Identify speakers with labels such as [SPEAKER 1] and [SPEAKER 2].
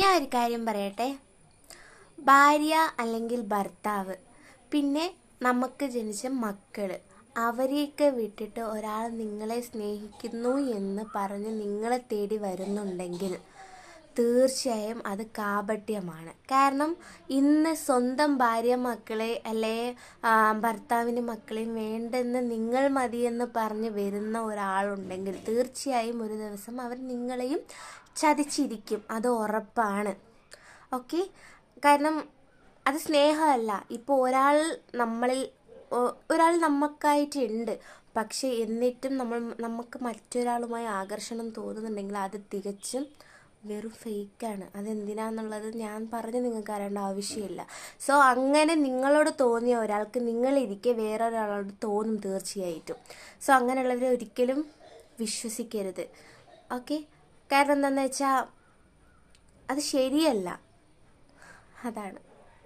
[SPEAKER 1] ഞാൻ ഒരു കാര്യം പറയട്ടെ. ഭാര്യ അല്ലെങ്കിൽ ഭർത്താവ്, പിന്നെ നമുക്ക് ജനിച്ച മക്കൾ, അവരെയൊക്കെ വിട്ടിട്ട് ഒരാൾ നിങ്ങളെ സ്നേഹിക്കുന്നു എന്ന് പറഞ്ഞ് നിങ്ങളെ തേടി വരുന്നുണ്ടെങ്കിൽ തീർച്ചയായും അത് കാപട്യമാണ്. കാരണം ഇന്ന് സ്വന്തം ഭാര്യ മക്കളെ അല്ലെ ഭർത്താവിന് മക്കളെയും വേണ്ടെന്ന് നിങ്ങൾ മതിയെന്ന് പറഞ്ഞ് വരുന്ന ഒരാളുണ്ടെങ്കിൽ തീർച്ചയായും ഒരു ദിവസം അവർ നിങ്ങളെയും ചതിച്ചിരിക്കും. അത് ഉറപ്പാണ്. ഓക്കെ, കാരണം അത് സ്നേഹമല്ല. ഇപ്പോൾ ഒരാൾ നമുക്കായിട്ടുണ്ട്, പക്ഷെ എന്നിട്ടും നമുക്ക് മറ്റൊരാളുമായി ആകർഷണം തോന്നുന്നുണ്ടെങ്കിൽ അത് തികച്ചും വെറും ഫേക്കാണ്. അതെന്തിനാന്നുള്ളത് ഞാൻ പറഞ്ഞ് നിങ്ങൾക്ക് അറിയേണ്ട ആവശ്യമില്ല. സോ അങ്ങനെ നിങ്ങളോട് തോന്നിയ ഒരാൾക്ക് നിങ്ങളിരിക്കെ വേറൊരാളോട് തോന്നും തീർച്ചയായിട്ടും. സോ അങ്ങനെയുള്ളവരെ ഒരിക്കലും വിശ്വസിക്കരുത്. ഓക്കെ, കാരണം എന്താണെന്ന് വെച്ചാൽ അത് ശരിയല്ല. അതാണ്.